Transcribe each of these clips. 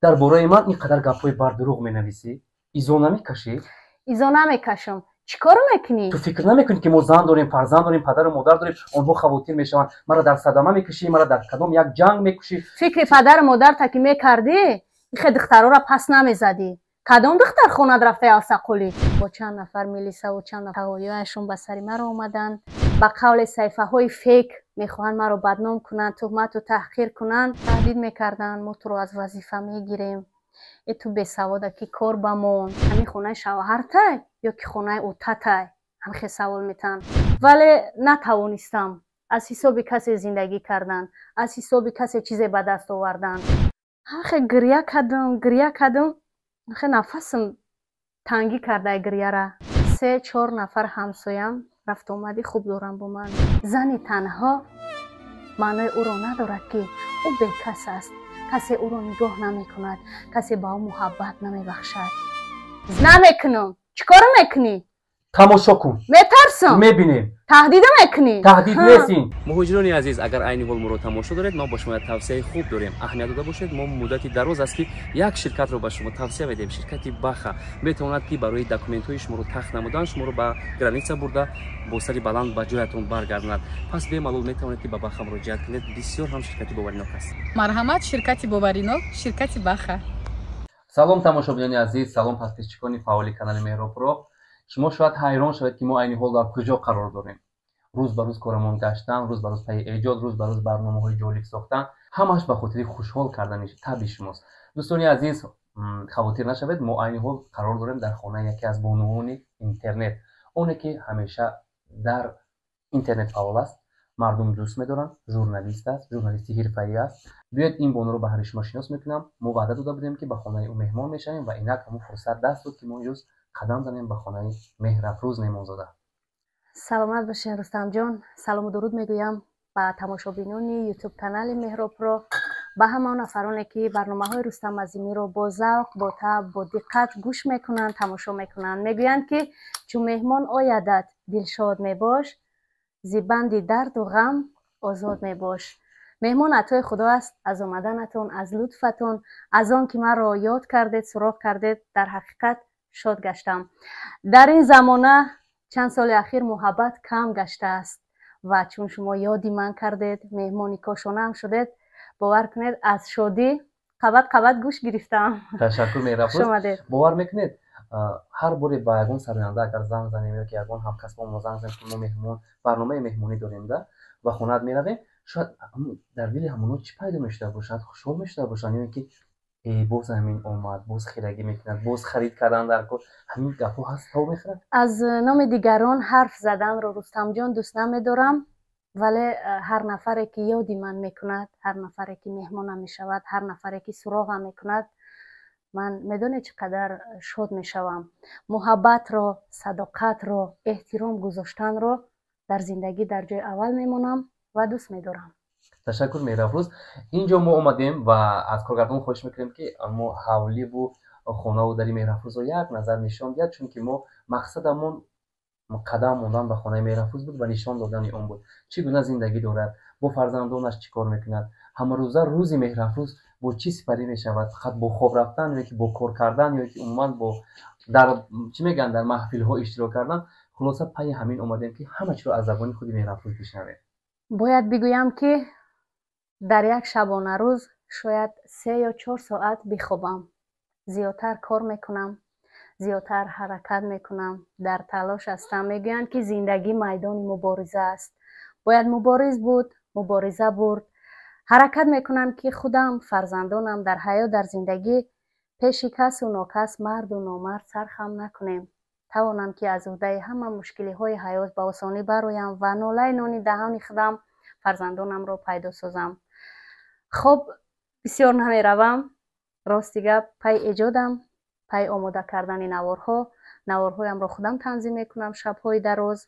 дар бораи ман инқадар гапҳои бардуруғ менависӣ? изо намекашӣ? изо намекашам. чикор мекунӣ? ту фикр намекунӣ ки мо зан дорем, фарзанд дорем, падару модар дорем, онҳо хавотир мешаванд, маро дар садама мекушӣ, маро дар кадом як ҷанг мекушӣ? фикри падару модарта ки мекардӣ, ихе духтароро пас намезадӣ. кадом духтар хонат рафтаи авсақулӣ? бо чанд нафар милисаву чанд нафар ҳавоиёяшон ба сари маро омаданд, ба қавли саҳифаҳои фейк мехоҳанд маро бадном кунанд, туҳмату таҳқир кунанд, таҳдид мекарданд, мо туро аз вазифа мегирем, ту бесавода ки кор бамон, ҳамин хонаи шавҳартай ё ки хонаи отатай? ҳамихе савол метаҳанд. вале натавонистам аз ҳисоби касе зиндагӣ кардан, аз ҳисоби касе чизе ба даст овардан. ҳахе гирья кардам, ҳахе нафасам тангӣ кардаи гирьяра. 3-4 нафар ҳамсоям рафту омади хуб доранд бо ман. зани танҳо маънои ӯро надорад ки ӯ бекас аст, касе ӯро нигоҳ намекунад, касе ба ӯ муҳаббат намебахшад. намекунам. чӣ кор мекунӣ? тамошо кун. метарсам. мебинем. таҳдид мекунӣ? таҳдид нестин. муҳоҷирони азиз, агар айни ҳол моро тамошо доред, мо ба шумо тавсияи хуб дорем. аҳамият дода бошед, мо муддати дароз аст ки як ширкатро ба шумо тавсия медем. ширкати Баха метавонад ки барои документҳои шуморо тахт намудан шуморо ба граница бурда бо сари баланд ба ҷоятон баргардонад. пас бемалол метавонед ки ба Баха муроҷиат кунед. бисёр ҳам ширкати боваринок аст. марҳамат, ширкати боваринок, ширкати Баха. салом тамошобинони азиз, салом подписчикони фаъоли канали Меҳробро. шумо шояд ҳайрон шавед ки мо айни ҳол дар куҷо қарор дорем. рӯз ба рӯз корамон гаштан, рӯз ба рӯз пайи эҷод, рӯз ба рӯз барномаҳои ҷолиб сохтан, ҳамаш ба хотири хушҳол кардани таби шумост. дӯстони азиз, хавотир нашавед, мо айни ҳол қарор дорем дар хонаи яке аз бонуони интернет, оне ки ҳамеша дар интернет фаъол аст, мардум дӯст медоранд, журналист аст, журналисти ҳирфаӣ аст. биёед ин бонуро ба ҳари шумо шинос мекунам. мо ваъда дода будем ки ба хонаи ӯ меҳмон мешавем ва инак ҳамун фурсат даст дод ки мо имрӯз қадам занем ба хонаи Меҳрафрӯз Мемонзода. саломат бошед рустамҷон. салому дуруд мегӯям ба тамошобинони ютуб канали Меҳробро, ба ҳама нафароне ки барномаҳои Рустам Азимиро бо завқ, бо таб, бо диққат гӯш мекунанд, тамошо мекунанд. мегӯянд ки чун меҳмон оядат, дилшод мебош, зибанди дарду ғам озод мебош. меҳмон атои худо аст. аз омаданатон, аз лутфатон, аз он ки маро ёд кардед, суроғ кардед, дар ҳақиқат шод гаштам. дар ин замона чанд соли ахир муҳаббат кам гаштааст ва чун шумо ёди ман кардед, меҳмони кошонаам шудед, бовар кунед аз шодӣ қабат гӯш гирифтам. ташаккур Меҳрафрӯз. бовар мекунед ҳар боре ба ягон сароянда агар занг занем ё ки ягон ҳамкасбо мо занг занем ки мо меҳмон барномаи меҳмонӣ дорем да ва хонат меравем, шояд дар дили ҳамоно чӣ пайдо мешуда бошад? хушҳол мешуда бошанд ё ки боз ҳамин омад, боз хирагӣ мекунад, боз харид кардан дар кор, ҳамин гапҳо ҳаст тав мехӯрад. аз номи дигарон ҳарф заданро Рустамҷон дӯст намедорам, вале ҳар нафаре ки ёди ман мекунад, ҳар нафаре ки меҳмонам мешавад, ҳар нафаре ки суроғам мекунад, ман медонед чӣ қадар шод мешавам. муҳаббатро, садоқатро, эҳтиром гузоштанро дар зиндагӣ дар ҷои аввал мемонам ва дӯст медорам. ташаккур Меҳрафрӯз. инҷо мо омадем ва аз коргардон хоҳиш мекунем ки мо ҳавливу хонаву дари Меҳрафрӯзро як назар нишон диҳад, чунки мо мақсадамон қадам мондан ба хонаи Меҳрафрӯз буд ва нишон додани он буд. чӣ гуна зиндагӣ дорад, бо фарзандонаш чӣ кор мекунад, ҳамарӯза рӯзи Меҳрафрӯз бо чӣ сипарӣ мешавад, фақат бо хоб рафтан ё ки бо кор кардан ё ки умуман бо дар чӣ мегӯянд дар маҳфилҳо иштирок кардан. хулоса пайи ҳамин омадем ки ҳама чиро аз забони худи Меҳрафрӯз бишнавем. бояд бигӯям ки дар як шабонарӯз шояд 3 ё 4 соат бихобам. зиёдтар кор мекунам, зиёдтар ҳаракат мекунам, дар талош ҳастам. мегӯянд ки зиндагӣ майдони мубориза аст. бояд мубориз буд, мубориза бурд. ҳаракат мекунам ки худам, фарзандонам дар ҳаёт, дар зиндагӣ пеши касу нокас, марду номард сархам накунем. тавонам ки аз уҳдаи ҳама мушкилиҳои ҳаёт ба осонӣ бароям ва нолаи нони даҳани худам, фарзандонамро пайдо созам. хоб бисёр намеравам. рости гап пай эҷодам, пай омода кардани наворҳоямро худам танзим мекунам. шабҳои дароз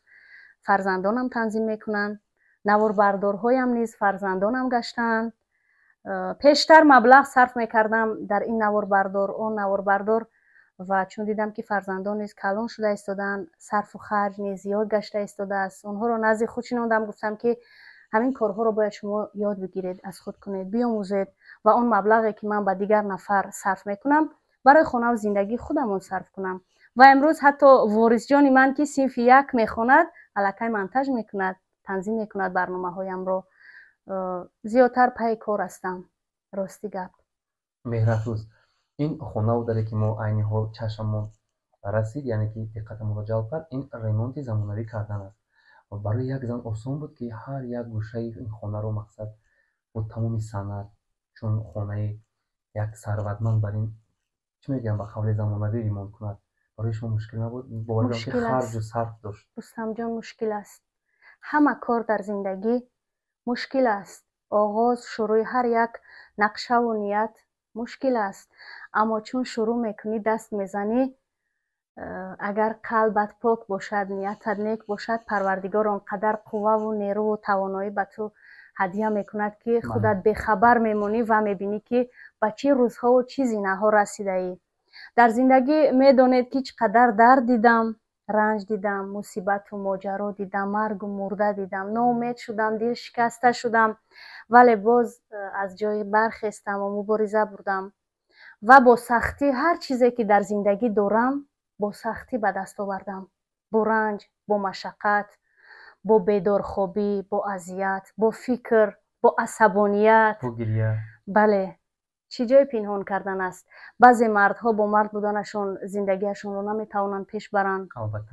фарзандонам танзим мекунанд. наворбардорҳоям низ фарзандонам гаштаанд. пештар маблағ сарф мекардам дар ин наворбардор, он наворбардор ва чун дидам ки фарзандон низ калон шуда истоданд, сарфу харҷ низ зиёд гашта истодааст, онҳоро назди худ шинондам. гуфтам ки ҳамин корҳоро бояд шумо ёд бигиред, аз худ кунед, биомӯзед. و اون مبلغی که من به دیگر نفر صرف میکنم برای خانه و زندگی خودمون صرف کنم. و امروز حتی وارث جان من که صنف یک میخواند الکی منتج میکند، تنظیم میکند برنامه هایم رو. زیادتر پای کار هستم. راستی گپ مهرافروز، این خانه و داره که ما عین حال چشممون رسید، یعنی که دقتمون رو جلب کرد، این ремонти замонавӣ кардан аст. برای یک زن آسان بود که هر یک گوشه این خانه رو مقصد با تمام سند، چون خانه یک ثروتمند بر این چی میگم به قول زمانوی ریمونت کند، برای شما مشکل نبود؟ باور دارم که خرج و صرف داشت. رستم جان مشکل است. همه کار در زندگی مشکل است. آغاز شروع هر یک نقشه و نیت مشکل است، اما چون شروع میکنی دست میزنی، اگر قلبت پاک باشد، نیتت نیک باشد، پروردگار آنقدر قوه و نیرو و توانایی به تو هدیه میکند که خودت بخبر میمونی و میبینی که به چه روزها و چه زینه‌ها رسیده ای. در زندگی میدانید که چقدر درد دیدم، رنج دیدم، مصیبت و ماجرا دیدم، مرگ و مرده دیدم، ناامید شدم، دل شکسته شدم، ولی باز از جای برخستم و مبارزه بردم و با سختی هر چیزی که در زندگی دارم با سختی به دست آوردم. با رنج، با مشقت، با بیدارخوابی، با اذیت، با فکر، با عصبانیت، با گریه. بله، چی جای پنهان کردن است. بعضی مردها با مرد بودنشون زندگیشون رو نمیتوانند پیش برن،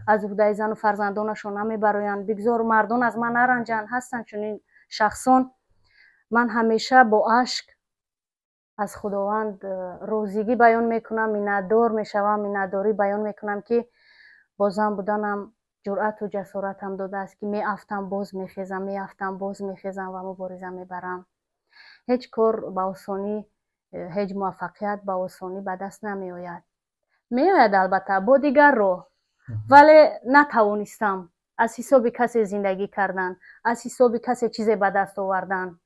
از عهده زن و فرزندانشون نمیبرویند. بگذار مردان از من نرنجن، هستن چنین شخصان. من همیشه با اشک از خداوند روزیگی بیان میکنم، منتدار میشوم، منتداری بیان میکنم که با زن بودنم جرأت و جسارتم داده است که میافتم باز میخیزم، میافتم باز میخیزم و مبارزه میبرم. هیچ کار به آسانی، هیچ موفقیت به آسانی به دست نمی آید. می آید البته با دیگر رو، ولی نتوانستم از حساب کسی زندگی کردن، از حساب کسی چیزی به دست آوردن.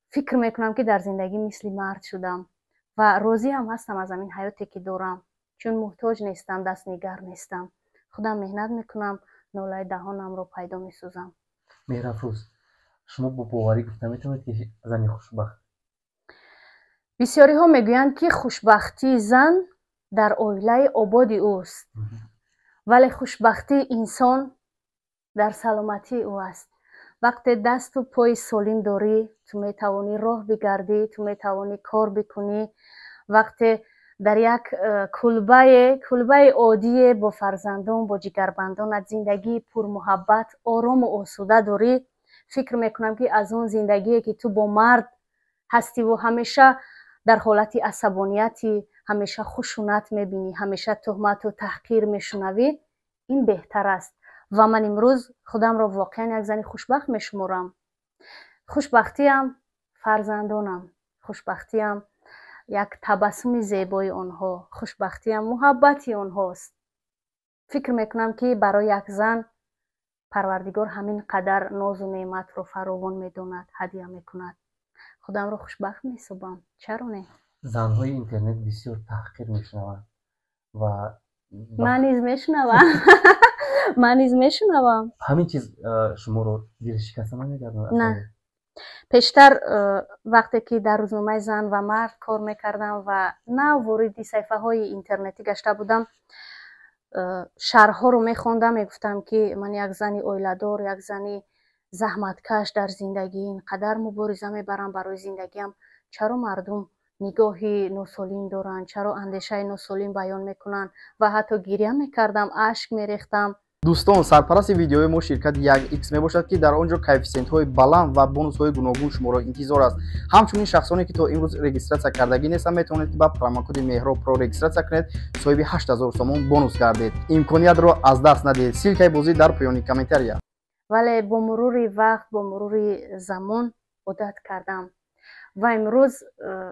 فکر میکنم که در زندگی مثل مرد شدم و راضی هم هستم از این حیاتی که دارم، چون محتاج نیستم، دست نگر نیستم. خودم مهنت میکنم، ناله دهانم رو پیدا میسازم. مهرافروز، شما با باوری گفته میتونید که زنی خوشبخت؟ بسیاری ها میگویند که خوشبختی زن در عائله آباد اوست، ولی خوشبختی انسان در سلامتی او است. وقتی دست و پای سالم داری، تو میتوانی راه بگردی، تو میتوانی کار بکنی. وقتی در یک کلبه عادی با فرزندان، با جگربندان زندگی پر محبت، آرام و آسوده داری، فکر میکنم که از اون زندگی که تو با مرد هستی و همیشه در حالت عصبانیتی، همیشه خشونت میبینی، همیشه تهمت و تحقیر میشنوی، این بهتر است. و من امروز خودم را واقعا یک زن خوشبخت میشمارم. خوشبختیم فرزندانم، خوشبختیم یک تبسم زیبای آنها، خوشبختیم محبتی آنهاست. فکر میکنم که برای یک زن پروردگار همین قدر ناز و نعمت رو فراوان میداند، هدیه میکند. خودم رو خوشبخت میسابم. چرا نه؟ زنهای اینترنت بسیار تحقیر میشنوند و من نیز میشنوم. من نیز میشنوم. همین چیز شما رو دل شکسته نمی‌گرداند؟ نه. پیشتر وقتی که در روزنامه زن و مرد کار میکردم و نه وارد صفحه های اینترنتی گشته بودم، شرح رو میخوندم، میگفتم که من یک زنی اویلادور، یک زنی زحمتکش در زندگی، اینقدر مبارزه میبرم برای زندگیم. چرا مردم نگاهی ناسالم دارن؟ چرا اندیشه ناسالم بیان میکنن؟ و حتی گریه میکردم، اشک میریختم. دوستان، سرپرست ویدیوی ما شرکت 1x میباشد که در آنجا کوفیسیانت های بلند و بونوس های گوناگون شما را انتظار است. همچنین شخصانی که تا امروز رجیستراسیا کردگی نیستند میتوانید که با پروموکد مهراب پرو رجیستراسیا کنید، صاحب 8000 سوم بونوس گردید. امکانیت را از دست ندهید. سیلک بازی در پایان کامنتاریا. ولی با مرور وقت، با مرور زمان عادت کردم و امروز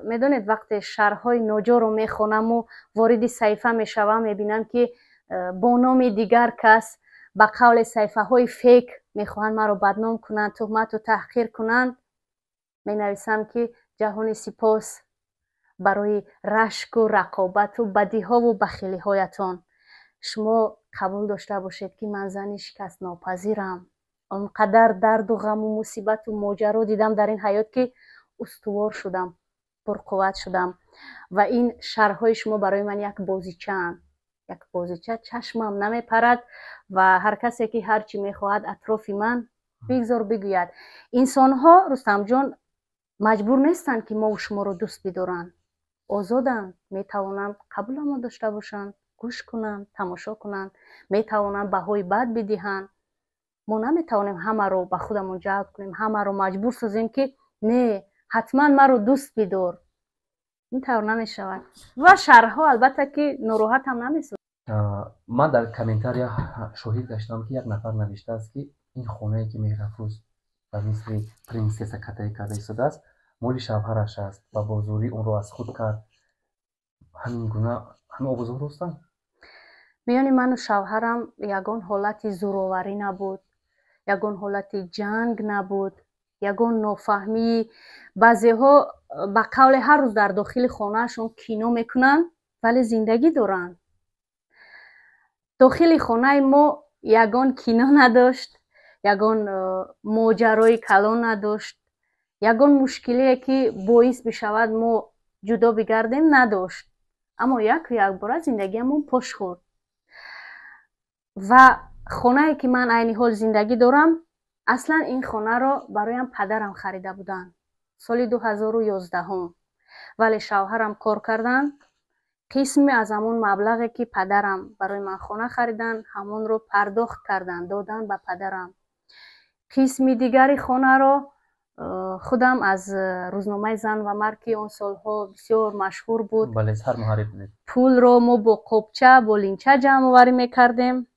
میدونید وقتی شرح‌های ناجا رو میخونم و وارد صفحه میشوم، میبینم که با نام دیگر کس به قول صفحه های فیک میخواهند مرا بدنام کنند، تهمت و تحقیر کنند. می نویسم که جهان سپاس برای رشک و رقابت و بدی ها و بخیلی هایتان. شما قبول داشته باشید که من زنی شکست ناپذیرم. آنقدر درد و غم و مصیبت و ماجرا دیدم در این حیات که استوار شدم. پرقوت شدم و این شرحهای شما برای من یک بازیچه‌اند. یک بازیچه چشمم نمیپرد و هر کسی که هر چی میخواهد اطراف من بگذار بگوید. انسان ها رستم جان مجبور نیستند که ما و شما رو دوست بدارن، آزادند، میتوانند قبول ما داشته باشند، گوش کنند، تماشا کنند، میتوانند بهای بد بدهند. ما نمیتوانیم همه رو به خودمون جلب کنیم، همه رو مجبور سازیم که نه حتما ما رو دوست بدار. این طور نمیشود و شرحها البته که ناراحت هم نمیشه. من در کامنتاریا شاهد گشتم که یک نفر نوشته است که این خونه که مهرافروز و مثل پرنسس کتای کرده ایستاده است مال شوهرش است و با زوری اون رو از خود کرد. همین گونه همه آبوزها رستم؟ میانی من و شوهرم یگان حالت زورآوری نبود، یگان حالت جنگ نبود، یگان نافهمی. بعضیها به قول هر روز در داخل خانهشون کینو میکنن ولی زندگی دارن. داخل خانه ما یگان کینو نداشت، یگان ماجرای کلان نداشت، یگان مشکلی که باعث بشود ما جدا بگردیم نداشت. اما یک بار زندگیمون پاش خورد و خانه‌ای که من عین حال زندگی دارم اصلا این خانه را برایم پدرم خریده بودن سال 2011 هم. ولی شوهرم کار کردن، قسمی از همون مبلغی که پدرم برای من خانه خریدن همون رو پرداخت کردن دادن به پدرم. قسمی دیگری خانه را خودم از روزنامه زن و مرد که اون سالها بسیار مشهور بود، بله هر محارب بود، پول رو ما با قبچه با لینچه جمع آوری میکردیم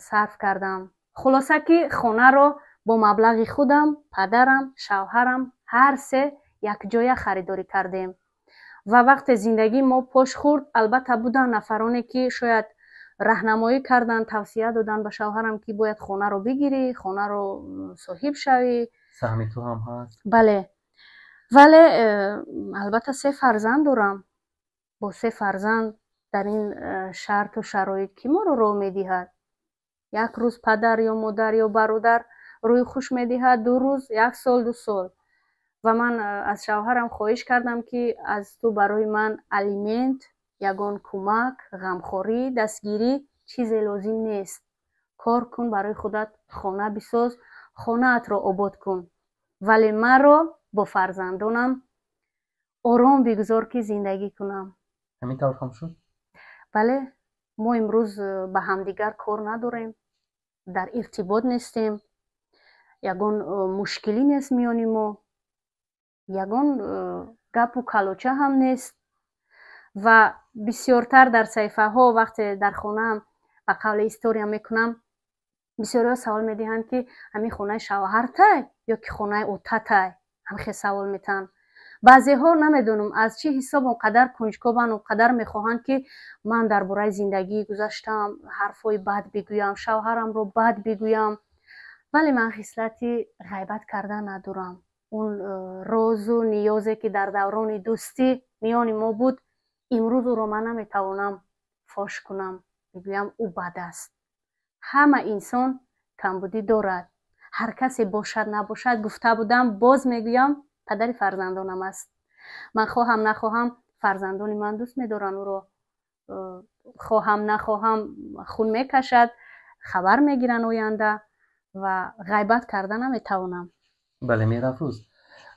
صرف کردم. خلاصه که خانه رو با مبلغ خودم، پدرم، شوهرم هر سه یک جای خریداری کردیم و وقت زندگی ما پاش خورد. البته بودن نفرانی که شاید راهنمایی کردن، توصیه دادن به شوهرم که باید خانه رو بگیری، خانه رو صاحب شوی. سهمی تو هم هست؟ بله، ولی البته 3 فرزند دارم. با 3 فرزند در این شرط و شرایط که ما رو راه میدهد، یک روز پدر یا مادر یا برادر روی خوش میدهد، 2 روز، 1 سال، 2 سال. و من از شوهرم خواهش کردم که از تو برای من الیمنت، یگان کمک، غمخوری، دستگیری چیزی لازم نیست. کار کن برای خودت، خانه بساز، خانه ات را آباد کن، ولی من را با فرزندانم آرام بگذار که زندگی کنم. همین طور هم شد؟ بله، ما امروز به همدیگر کار نداریم، در ارتباط نیستیم، یگان مشکلی نیست میانی ما، یگان گپ و کلوچه هم نیست. و بسیارتر در صحیفه ها وقتی در خانه هم به قول استوریا میکنم بسیاری ها سوال میدهند که همین خانه شوهر تای یا که خانه اوتا تای، همخی سوال میتن. بعضی ها نمیدونم از چه حساب اونقدر کنجکاوند، اونقدر میخواهند که من درباره زندگی گذشتم حرفای بد بگویم، شوهرم رو بد بگویم، ولی من خصلتی غیبت کردن ندارم. اون راز و نیازی که در دوران دوستی میان ما بود امروز رو من نمیتوانم فاش کنم بگویم او بد است. همه انسان کمبودی دارد، هر کسی باشد نباشد. گفته بودم باز میگویم پدر فرزندانم است. من خواهم نخواهم فرزندان من دوست میدارن او رو، خواهم نخواهم خون میکشد، خبر میگیرن آینده و غیبت کردن نمیتوانم. بله مهرافروز،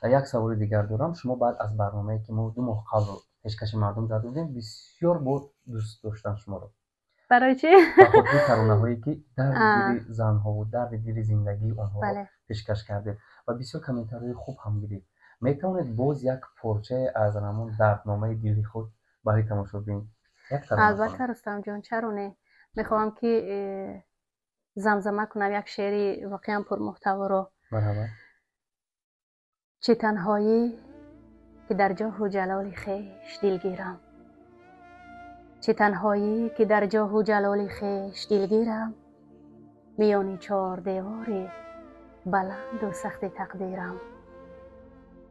یک سوال دیگر دارم. شما بعد از برنامه‌ای که ما 2 ماه قبل پیشکش مردم زده بودیم بسیار بود دوست داشتن شما رو. برای چی؟ به خاطر ترانه‌هایی که در دل زن‌ها و در دل زندگی آنها بله. پیشکش کرده و بسیار کامنت‌های خوب هم گرفت. میتونید باز یک پارچه از همون دردنامه دلی خود برای تماشاچیان یک ترانه؟ البته رستم جان، چرا نه. میخوام که زمزمه کنم یک شعری واقعا پر محتوا رو. مرحبا. چه تنهایی که در جاه و جلال خویش دلگیرم، چه تنهایی که در جاه و جلال خویش دلگیرم، میان 4 دیواری بلند و سخت تقدیرم.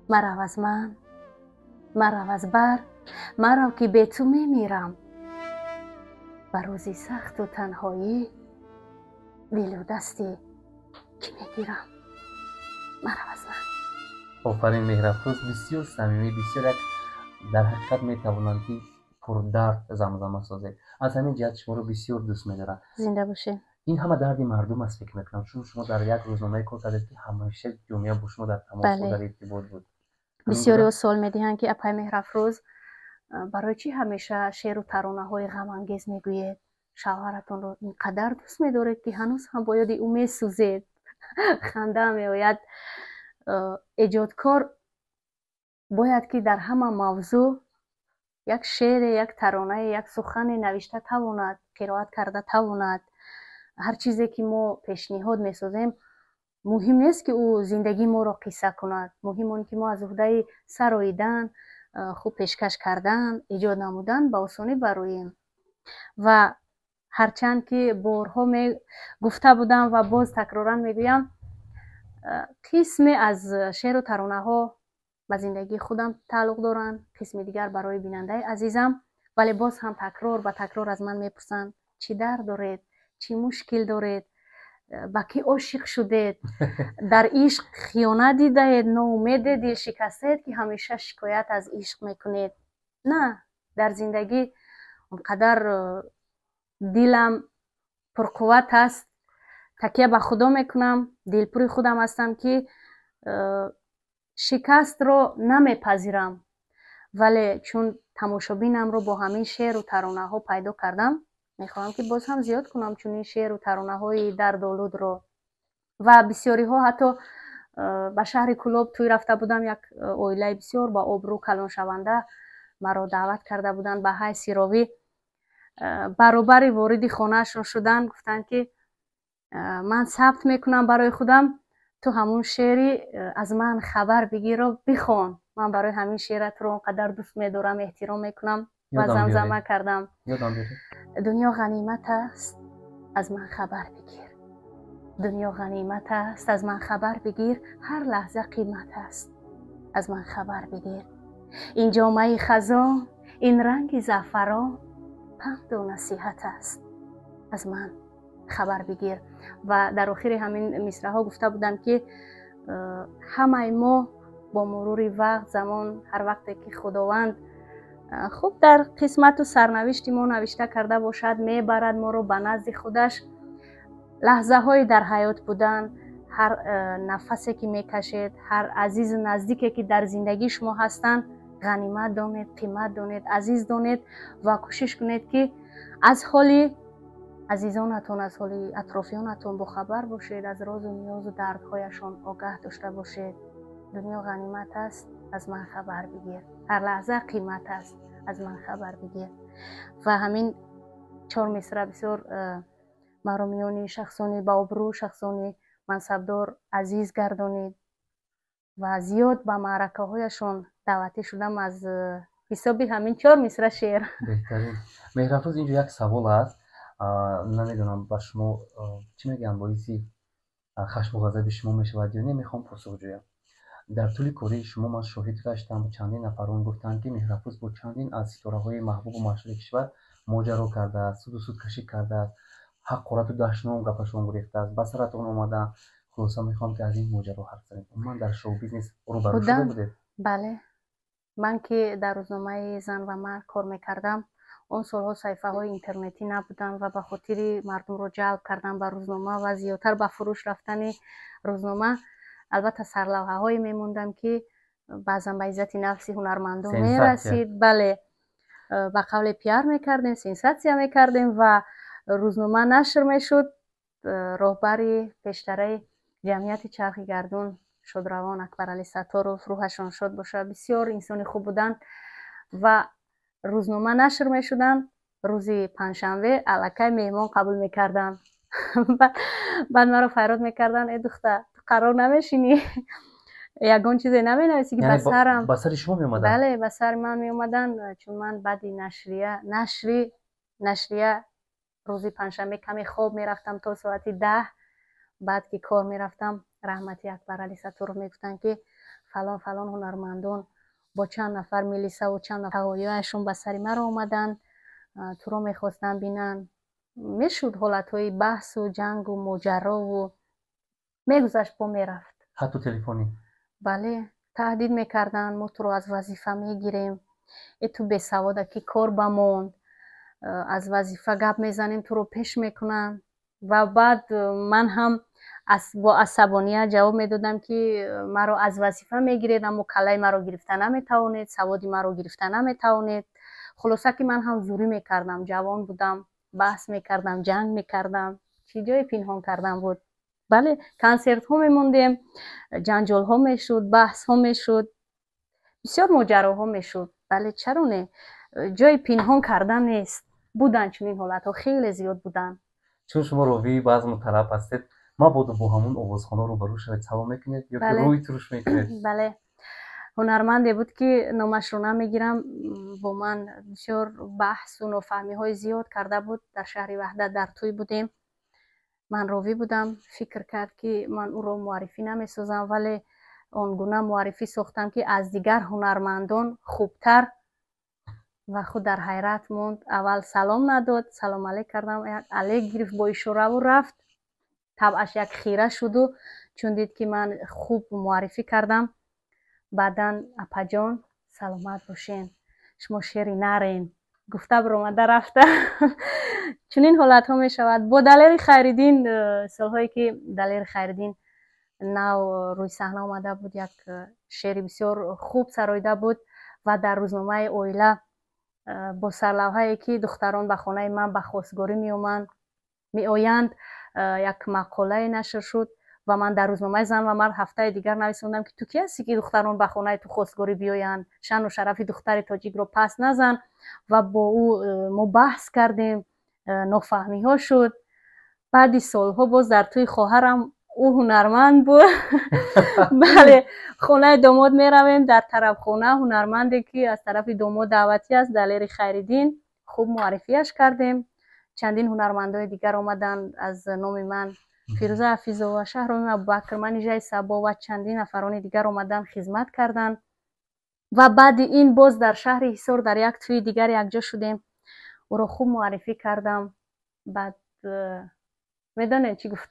مرو از من، مرو از بر، مرو که به تو میمیرم، بر روزی سخت و تنهایی دل و دستی که میگیرم. مرو از من. آفرین مهرافروز، بسیار صمیمی، بسیار یک در حقیقت میتوانند که پردرد زمزمه سازید. از همین جهت شما رو بسیار دوست می‌دارم. زنده باشین. این همه درد مردم است فکر میکنم، چون شما در یک روزنامه کار کردید که همیشه جمعه با شما در تماس و در ارتباط بود. بسیاری سوال میدهند که اپای مهرافروز برای چی همیشه شعر و ترانه های غم انگیز میگویید؟ شوهرتون رو اینقدر دوست میدارید که هنوز هم باید او میسوزید. خنده میآید. ایجادکار باید که در همه موضوع یک شعر، یک ترانه، یک سخن نوشته تواند، قرائت کرده تواند. هر چیزی که ما پیشنهاد میسازیم مهم نیست که او زندگی ما را قصه کند. مهم اون که ما از عهده سراییدن، خوب پیشکش کردن، ایجاد نمودن به آسانی برویم. و هرچند که بارها گفته بودم و باز تکرارا میگویم، قسمی از شعر و ترانه ها به زندگی خودم تعلق دارن، قسم دیگر برای بیننده عزیزم. ولی باز هم تکرار به تکرار از من میپرسن چی درد دارید، چی مشکل دارید، با کی عاشق شدید، در عشق خیانت دیدید، ناامید دل شکستید که همیشه شکایت از عشق میکنید. نه، در زندگی اونقدر دلم پرقوت است، تکیه به خدا میکنم، دلپوری خودم هستم که شکست رو نمیپذیرم. ولی چون تماشابینم رو با همین شعر و ترانه ها پیدا کردم، میخوام که باز هم زیاد کنم چون این شعر و ترانه های دردآلود رو. و بسیاری ها حتی به شهر کلوب توی رفته بودم، یک اویله بسیار با آبرو کلان شونده مرا دعوت کرده بودن به حیث راوی. برابر وارد خانهشون شدن گفتن که من ثبت میکنم برای خودم، تو همون شعری از من خبر بگیر و بخوان. من برای همین شعرت رو اونقدر دوست میدارم، احترام میکنم و زمزمه کردم. دنیا غنیمت است، از من خبر بگیر. دنیا غنیمت است، از من خبر بگیر. هر لحظه قیمت است، از من خبر بگیر. این جامعه خزان، این رنگ زعفران، پند و نصیحت است، از من خبر بگیر. و در آخر همین مصرع ها گفته بودم که همه ما با مرور وقت، زمان، هر وقت که خداوند خوب در قسمت و سرنوشت ما نوشته کرده باشد، میبرد ما رو به نزد خودش. لحظه های در حیات بودن، هر نفسی که میکشید، هر عزیز نزدیکی که در زندگی شما هستن، غنیمت دانید، قیمت دانید، عزیز دانید و کوشش کنید که از حال عزیزانتون، از حال اطرافیانتون با خبر باشید، از راز و نیاز و دردهایشان آگاه داشته باشید. دنیا غنیمت است، از من خبر بگیر. هر لحظه قیمت است، از من خبر بگیر. و همین 4 مصرع بسیار مرا میان شخصانی با آبرو، شخصانی منصبدار عزیز گردانید و زیاد به معرکه هایشون دعوتی شدم از حساب همین 4 مصرع شعر. بهترین. مهرافروز، اینجا یک سوال است، نمیدونم با شما چی میگم، باعثی خشم و غضب شما میشود یا نمیخوام پاسخ جویم. در طول کاری شما من شاهد گشتم، چندین نفران گفتند که مهرافروز با چندین از ستاره های محبوب و مشهور کشور ماجرا کرده است، سود و سود کشی کرده است، حقارت و دشنام گپشون گرفته است، به سرتون اومدن. خلاصا میخوام که از این ماجرا حرف زنیم. من در شو بیزنس روبرو شده بوده. بله، من که در روزنامه زن و مرد کار میکردم، اون سالها صفحه های اینترنتی نبودن و به خاطر مردم رو جلب کردن به روزنامه و زیادتر به فروش رفتن روزنامه، البته سرلوحه هایی میموندم که بعضا به عزت نفس هنرمندان میرسید. بله، به قول پیار میکردیم، سنساسیا میکردیم و روزنامه نشر میشد. راهبر پیشتره جمعیت چرخ گردون شادروان اکبرعلی ستارov روحشان شاد باشه، بسیار انسان خوب بودن و روزنامه نشر میشدن. روز پنجشنبه الکی مهمان قبول میکردن. بعد مرا فریاد میکردن ای دختر تو قرار نمیشینی یگان چیزی نمینویسی که بسرم. بسر شما میومدن؟ بله، بسر من میومدن، چون من بعد نشریه روزی پنجشنبه کمی خواب میرفتم تا ساعت 10. بعد که کار میرفتم، رحمتی اکبرعلی ستارov میگفتن که فلان فلان هنرمندان با چند نفر میلیسه و چند نفر هواییشون به سر مرا اومدن، تو رو میخواستن بینن. میشد حالتهای بحث و جنگ و ماجرا و میگذشت با میرفت. حتی تلفنی؟ بله، تهدید میکردن ما تو رو از وظیفه میگیریم، تو بسواده که کار بموند، از وظیفه گپ میزنیم تو رو پیش میکنن و بعد من هم با عصبانیت جواب میدادم که مرا از وظیفه میگیرید اما کلای مرا گرفتن نمیتوانید، سوادی مرا گرفتن نمیتوانید. خلاصه که من هم زوری میکردم، جوان بودم، بحث میکردم، جنگ میکردم، چی جای پنهان کردم بود. بله، کنسرت ها میموندیم، جنجال ها میشد، بحث ها میشد، بسیار ماجراها میشد. بله، چرا نه؟ جای پنهان کردن نیست. بودن چنین حالت ها خیلی زیاد بودن. چون شما راوی بعض طرف هستید، ما با همون آوازخوان‌ها رو برو شوید سلام میکنید یا که روی تروش میکنید؟ بله، هنرمندی بود که نامش رو نمیگیرم، با من بسیار بحث و نفهمی های زیاد کرده بود. در شهر وحدت در توی بودیم، من راوی بودم، فکر کرد که من او رو معرفی نمیسازم، ولی آنگونه معرفی ساختم که از دیگر هنرمندان خوبتر و خود در حیرت موند. اول سلام نداد، سلام علیک کردم، یک علیک گرفت با اشاره و رفت. طبعش یک خیره شد و چون دید که من خوب معرفی کردم، بعدن اپا جان سلامت باشین، شما شیری نرین، گفته برآمده رفته. چنین حالت ها می شود. با دلیر خیرالدین، سالهایی که دلیر خیرالدین نو روی صحنه آمده بود، یک شعر بسیار خوب سرایده بود و در روزنامه اویله با سرلوحه‌ای که دختران به خانه من به خواستگاری می آیند یک مقاله نشر شد و من در روزنامه زن و مرد هفته دیگر نویسوندم که تو کی هستی که دختران به خانه تو خواستگاری بیایند، شأن و شرف دختر تاجیک رو پس نزن. و با او ما بحث کردیم، نافهمی ها شد. بعدی سالها باز در توی خواهرم او هنرمند بود. بله، خانه داماد می رویم، در طرف خانه هنرمندی که از طرف داماد دعوتی است، دلیر خیرالدین، خوب معرفیش کردیم. چندین هنرمندای دیگر آمدن، از نام من فیروزه حفیظова و شهرام ابوبکر، منیژه صبا و چندین نفران دیگر آمدن خدمت کردن. و بعد این باز در شهر حصار در یک توی دیگر یک جا شدیم، او رو خوب معرفی کردم. بعد میدانه چی گفت؟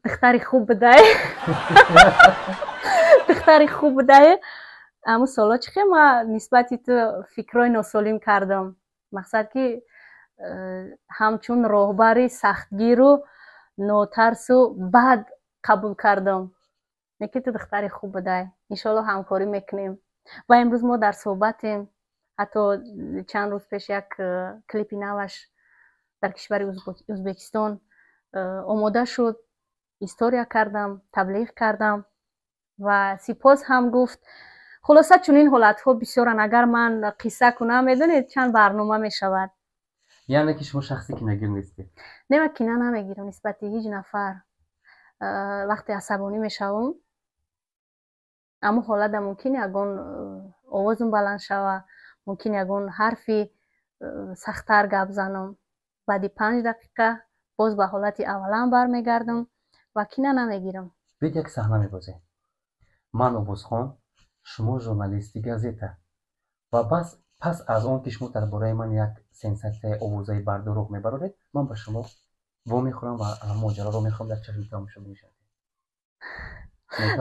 دختری خوب بدای. دختری خوب بدای. اما سالا چی ما نسبتی تو فکرای ناسالم کردم، مقصد که همچون راهبری سختگیر و ناترس و بد قبول کردم. نکی تو دختری خوب بدای، انشالله همکاری میکنیم. و امروز ما در صحبتیم. حتی چند روز پیش یک کلیپی نوش در کشور ازبکستان آماده شد، استوریا کردم، تبلیغ کردم و سپاس هم گفت. خلاصه چنین حالت ها بسیارن. اگر من قصه کنم میدونید چند برنامه میشود. یعنی که شما شخصی که نگیر نیستی؟ نه، من کینه نمیگیرم نسبت هیچ نفر. وقتی عصبانی میشوم، اما حالت ممکنه اگون آوازم بلند شوه، ممکنه اگون حرفی سختتر گپ زنم، بعد 5 دقیقه باز به حالت اولا برمیگردم و کینه نمیگیرم. بید یک صحنه میبازه، من آوازخوان، شما ژورنالیستی گازیتا و پس از اون که شما درباره من یک سنساسیون آوازهای بردروغ میبرید، من به شما و میخورم و ماجرا رو میخوام در چشم تماشا ببینید.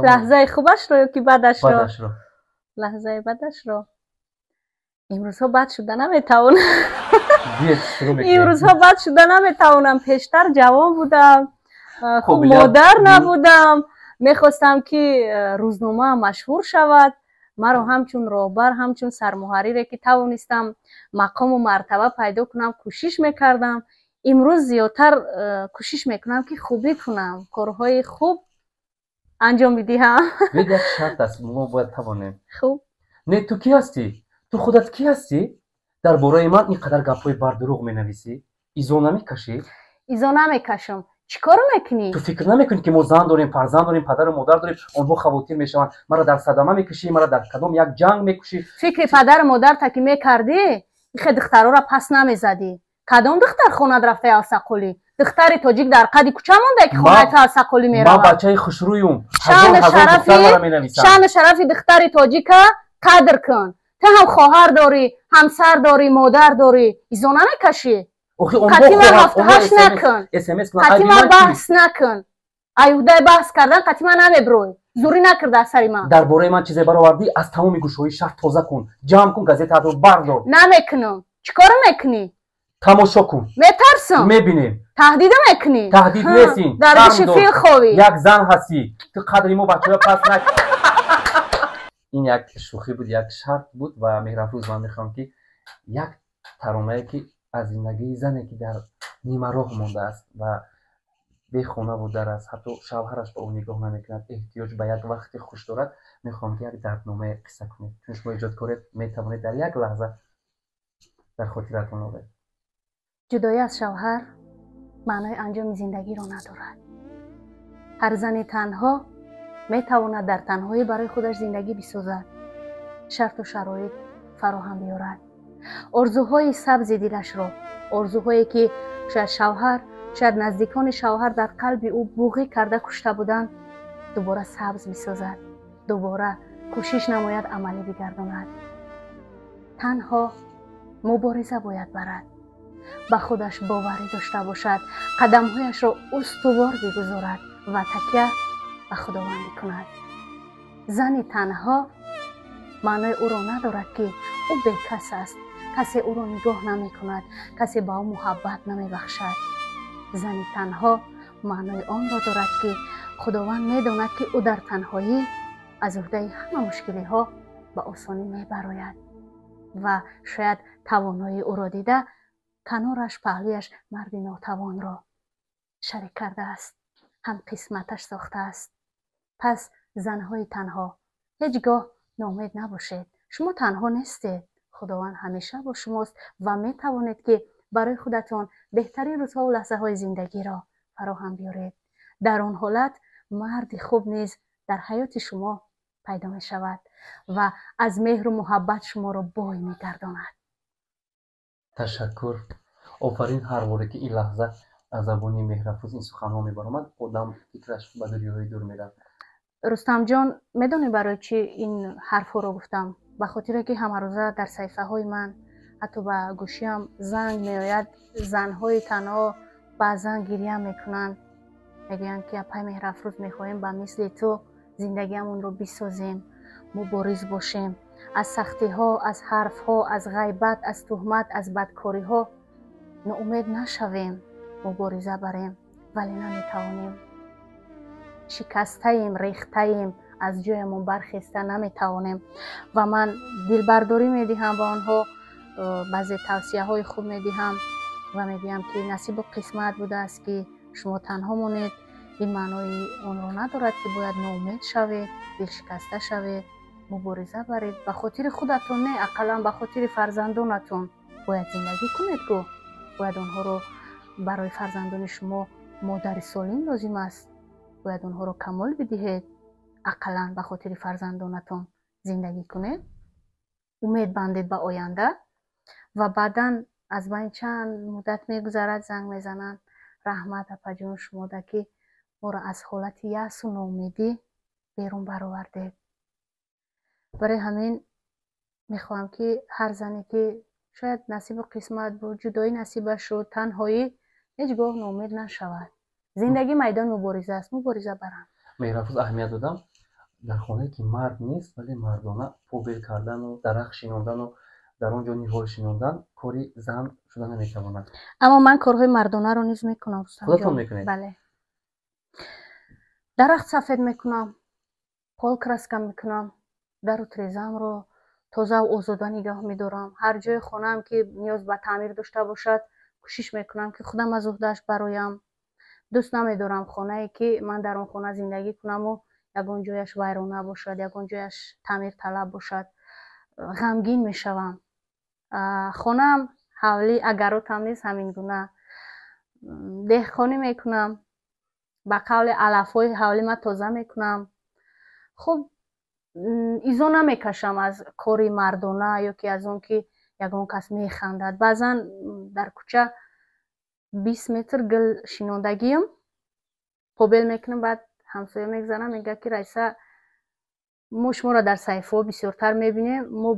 لحظه خوبش رو یا که بعدش رو؟ بعدش رو. لحظه بعدش رو. امروزها بد شده نمیتونم. امروزها بد شده نمیتونم. پیشتر جوان بودم، خوب مادر نبودم، میخواستم که روزنامه مشهور شود. مرا همچون راهبر، همچون سرمحرری که توانستم مقام و مرتبه پیدا کنم کوشش میکردم. امروز زیادتر کوشش میکنم که خوبی کنم، کارهای خوب انجام بدهم. بید یک شرط است، ما باید توانیم. خوب نه تو کی هستی؟ تو خودت کی هستی؟ درباره من اینقدر گپای بردروغ مینویسی؟ ایزو نمیکشی؟ ایزو نمیکشم. چیکار میکنی؟ تو فکر نمیکنی که ما زن داریم، فرزند داریم، پدر و مادر داریم، آنها خواتین میشوند، مرا در صدمه میکشی، مرا در کدام یک جنگ میکشی؟ فکر پدر و مادر تا که میکردی، این دخترها را پس نمیزدی. کدام دختر خونه رفته السقلی؟ دختر تاجیک در قدی کوچه مونده که خونه تا السقلی میره. من بچه خوشرویم. شان شرف دختر تاجیک قدر کن. تو هم خواهر داری، همسر داری، مادر داری، ایزو نمیکشی. قطعی من هفتهش نکن، قطعی من بحث نکن. ایوده بحث کردن قطعی من نمیبروی. зурӣ накарда аз сари ман. дар бораи ман чизе баровардӣ, аз тамоми гӯшҳои шаҳр тоза кун, ҷамъ кун, газетаатро бардор. намекунам. чӣ кора мекунӣ? тамошо кун, метарсам. мебинем. таҳдида мекунӣ? таҳдид нестин, дар шарм гӯши дор. фил ховӣ. як зан ҳастӣ, ту қадри мо бачаҳоя паст накун. ин як шӯхӣ буд, як шарт буд ва меҳрафрӯз ман мехоҳам ки як таронае ки аз зиндагии зане ки дар нима роҳ мондааст ва бехона будааст, ҳатто шавҳараш ба ӯ нигоҳ намекунад, эҳтиёҷ ба як вақти хуш дорад, мехоҳам ки як дардномае қисса кунед. чун шумо иҷодкоред, метавонед дар як лаҳза дар хотиратон оваред. ҷудоӣ аз шавҳар маънои анҷоми зиндагиро надорад. ҳар зани танҳо метавонад дар танҳоӣ барои худаш зиндагӣ бисозад, шарту шароит фароҳам биёрад. орзуҳои сабзи дилашро, орзуҳое ки шояд шавҳар, шояд наздикони шавҳар дар қалби ӯ буғӣ карда кушта буданд, дубора сабз бисозад, дубора кӯшиш намояд амалӣ бигардонад. танҳо мубориза бояд барад, ба худаш боварӣ дошта бошад, қадамҳояшро устувор бигузорад ва такя ба худованд бикунад. зани танҳо маънои ӯро надорад ки ӯ бекас аст, касе ӯро нигоҳ намекунад, касе ба ӯ муҳаббат намебахшад. зани танҳо маънои онро дорад ки худованд медонад ки ӯ дар танҳоӣ аз уҳдаи ҳама мушкилиҳо ба осонӣ мебарояд ва шояд тавонои ӯро дида канораш паҳлӯяш марди нотавонро шарик кардааст, ҳамқисматаш сохтааст. пас занҳои танҳо ҳеҷ гоҳ ноумед набошед. шумо танҳо нестед. худованд ҳамеша бо шумост ва метавонед ки барои худатон беҳтарин рӯзҳову лаҳзаҳои зиндагиро фароҳам биёред. дар он ҳолат марди хуб низ дар ҳаёти шумо пайдо мешавад ва аз меҳру муҳаббат шуморо бой мегардонад. ташаккур. офарин. ҳар боре ки ин лаҳза аз забони меҳрафрӯз ин суханҳо мебаромад, одам фикраш ба дунёи дур меравад. рустамҷон, медонӣ барои чӣ ин ҳарфҳоро гуфтам? ба хотире ки ҳамарӯза дар саҳифаҳои ман ҳатто ба гӯшиам занг меояд, занҳои танҳо баъзан гирья мекунанд, мегӯянд ки апай меҳрафрӯз мехоҳем ба мисли ту зиндагиамонро бисозем, мубориз бошем, аз сахтиҳо, аз ҳарфҳо, аз ғайбат, аз туҳмат, аз бадкориҳо ноумед нашавем, мубориза барем, вале наметавонем. шикастаем, рехтаем, аз ҷоямон бархеста наметавонем ва ман дилбардорӣ медиҳам ба онҳо, баъзе тавсияҳои хуб медиҳам ва мегӯям ки насибу қисмат будааст ки шумо танҳо монед. ин маънои онро надорад ки бояд ноумед шавед, дилшикаста шавед, мубориза баред. ба хотири худатон не, ақаллан ба хотири фарзандонатон бояд зиндагӣ кунед. гӯ бояд онҳоро, барои фарзандони шумо модари солим лозим аст, бояд онҳоро камол бидиҳед. ақаллан ба хотири фарзандонатон зиндагӣ кунед, умед бандед ба оянда ва баъдан аз байн чанд муддат мегузарад, занг мезананд: раҳмат апаҷон, шумо да ки моро аз ҳолати яъсу ноумедӣ берун баровардед. барои ҳамин мехоҳам ки ҳар зане ки шояд насибу қисмат буд, ҷудоӣ насибаш шуд, танҳоӣ, ҳеҷ гоҳ ноумед нашавад. зиндагӣ майдони мубориза аст, мубориза баранд. меҳрафрӯз аҳамият додам, дар хонае ки мард нест, вале мардона побел кардану дарахт шинондану дар он ҷо ниҳол шинондан кори зан шуда наметавонад. аммо ман корҳои мардонаро низ мекунам. худатон мекунед? бале. дарахт сафед мекунам, пол краска мекунам, дару тирезаамро тозаву озода нигоҳ медорам. ҳар ҷои хонаам ки ниёз ба таъмир дошта бошад, кӯшиш мекунам ки худам аз уҳдааш бароям. дӯст намедорам хонае ки ман дар он хона зиндагӣ кунаму ягон ҷояш вайрона бошад, ягон ҷояш таъмирталаб бошад. ғамгин мешавам. хонаам ҳавли агаротам низ ҳамин гуна. деҳқонӣ мекунам, ба қавли алафҳои ҳавлима тоза мекунам. хуб изо намекашам аз кори мардона ё ки аз он ки ягон кас механдад. баъзан дар кӯча 20 метр гил шинондагием, побел мекунам, баъд ҳамсоя мегзанам, мегӯяд ки раиса, мо шуморо дар саҳифаҳо бисёртар мебинем, мо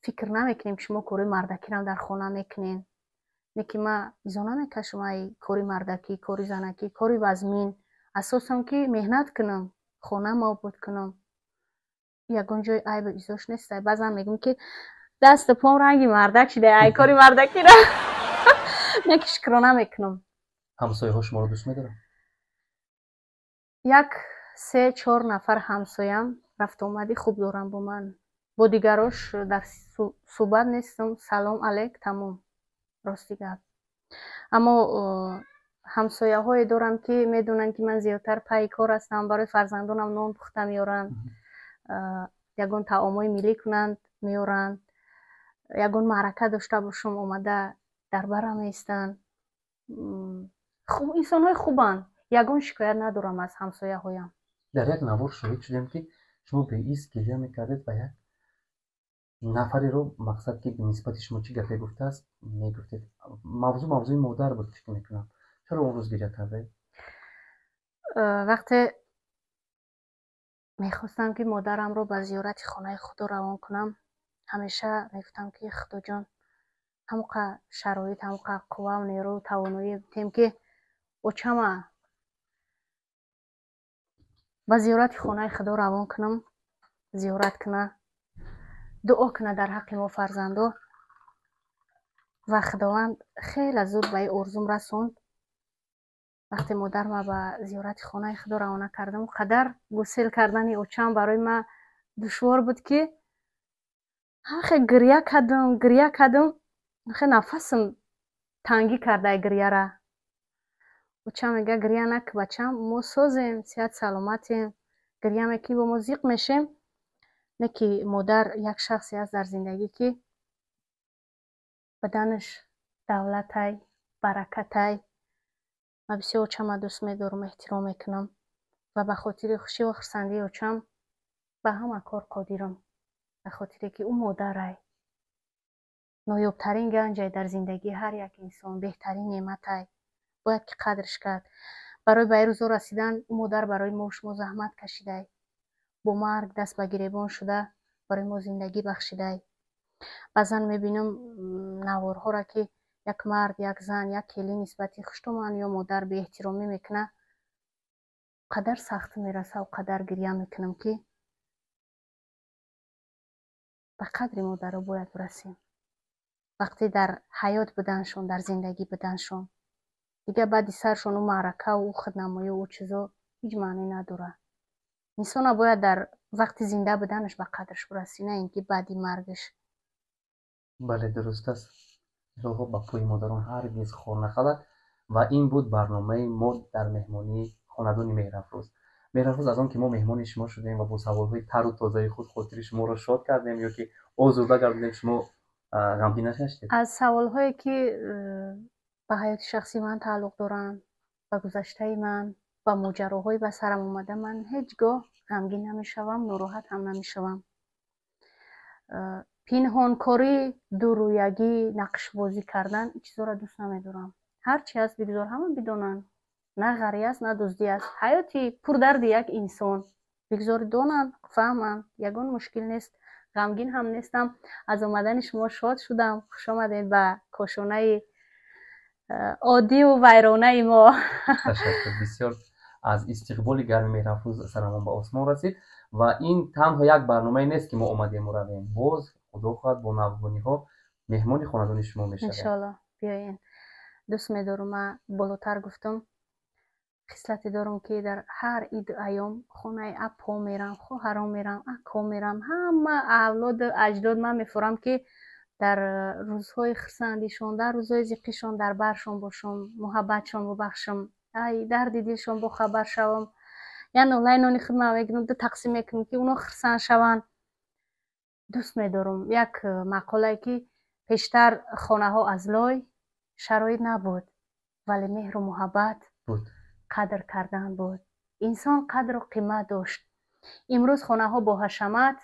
фикр намекунем ки шумо кори мардакиам дар хона мекунем. не ки ман изо намекашам ай кори мардакӣ, кори занакӣ, кори вазмин. асос он ки меҳнат кунам, خونم آباد کنم. یگان جای عیب ایزاش نیست. بعضا میگم که دست پام رنگی مردک شده، ای کاری مردکی را یکیش کرانه میکنم. همسایه ها شما رو دوست میدارن؟ یک 3-4 نفر همسایم رفت اومدی خوب دارم با من. با دیگراش در صحبت نیستم. سلام علیک تمام راستی گپ. اما همسایه های دارم که میدونن که من زیادتر پای کار هستم، برای فرزندانم نان پخته میارن، یگان طعامای ملی کنند میارن، یگان معرکه داشته باشم اومده در برم ایستن. خوب، انسان های خوبن، یگان شکایت ندارم از همسایه هایم. در یک نوار شاهد شدیم که شما به ایست گریه میکردید و یک نفری رو مقصد که به نسبت شما چی گفته گفته است میگفتید. موضوع مادر بود فکر میکنم. چرا اون روز گریه کرده؟ وقتی میخواستم که مادرم رو به زیارت خانه خدا روان کنم، همیشه میگفتم که خدا جان هموقع شرایط، هموقع قوه و نیرو و توانایی تیم که اوچمه به زیارت خانه خدا روان کنم، زیارت کنه، دعا کنه در حق ما فرزندا. و خداوند خیلی زود به این آرزوم رسوند. وقتی مادر ما به زیارت خانه خدا روانه کردم، قدر گسیل کردن اوچم برای ما دشوار بود که خیلی گریه کردم. خیلی نفسم تنگی کرده گریه را. اوچم میگه گریه نک بچم، ما سازیم، صحت سلامتیم، گریه میکنیم با ما زیق میشیم. نه که مادر یک شخصی است در زندگی که بدنش دولت برکت. من بسیار اوچم دوست میدارم، احترام میکنم و به خاطر خوشی و خرسندی اوچم به همه کار قادرم. به خاطر که اون مادر نایابترین گنج در زندگی هر یک انسان، بهترین نعمت باید که قدرش کرد. برای به این روزا رسیدن مادر برای ما شما زحمت کشیده، با مرگ دست به گریبان شده برای ما زندگی بخشیده. بعضا میبینم نوارها را که یک مرد، یک زن، یک کلی نسبتی خوشتومن یا مادر به احترامی میکنه، قدر سخت میرسه و قدر گریه میکنم که به قدر مادر رو باید برسیم. وقتی در حیات بدنشون، در زندگی بدنشون، دیگه بعد سرشون و معرکه و خودنمایی و چیزا هیچ معنی نداره. انسان باید در وقتی زنده بدنش به قدرش برسی، نه اینکه بعدی مرگش. بله درست است. روح با پوی مادران هرگز خور نخورد. و این بود برنامه ما در مهمانی خاندان مهرافروز. مهرافروز از آن که ما مهمان شما شدیم و با سوالهای تر و تازه خود خاطر شما را شاد کردیم یا که آزرده کردیم، شما غمگین نشدید؟ از سوالهایی که به حیات شخصی من تعلق دارن، به گذشته من و ماجراهای به سرم اومده، من هیچگاه غمگین نمیشوم، ناراحت هم نمیشوم. پنهانکاری، دورویگی، نقش بازی کردن این چیزا را دوست نمیدارم. هر چی هست بگذار همه بدونن، نه غری است نه دزدی است. حیاتی پر درد یک انسان، بگذار دونن فهمن، یگان مشکل نیست. غمگین هم نیستم. از اومدن شما شاد شدم. خوش آمدید به کاشانه عادی و ویرانه ما. تشکر بسیار از استقبال گرم مهرافروز سرمان به آسمان رسید. و این تنها یک برنامه نیست که ما اومدیم و رویم. باز خدا خواهد با نوبانی ها مهمان خاندان شما میشویم. انشالله بیاین. دوست میدارم. من بالاتر گفتم خصلتی دارم که در هر عید ایام خانه اپا میرم، خواهرام میرم، اکا میرم، همه اولاد اجداد من میفرم که در روزهای خرسندیشون، در روزهای زیقیشون در برشون باشم، محبتشون ببخشم، ای درد دلشون با خبر شوم. یعنی نانی خدمت میگیرم دو تقسیم میکنم که اونا خرسند شون. دوست میدارم. یک مقاله که پیشتر خانه ها از لای شرایط نبود ولی مهر و محبت بود، قدر کردن بود، انسان قدر و قیمت داشت. امروز خانه ها با حشمت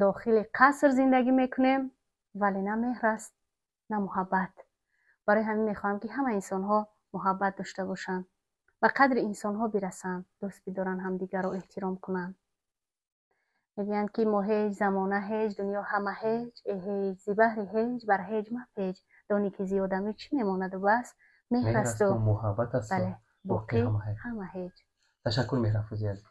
داخل قصر زندگی میکنیم ولی نه مهر است نه محبت. برای همین میخواهم که همه انسان ها محبت داشته باشند و قدر انسان ها برسند، دوست بدارن، همدیگر رو احترام کنند. میگن که ما هیچ زمانه هیچ دنیا همه هیچ هیچ زیبهر هیچ بر هیچ مپیچ دانی که زیادمی چی میماند و بس مهر است و محبت است. بله باقی همه هیچ. تشکر مهرافروزی عزیز.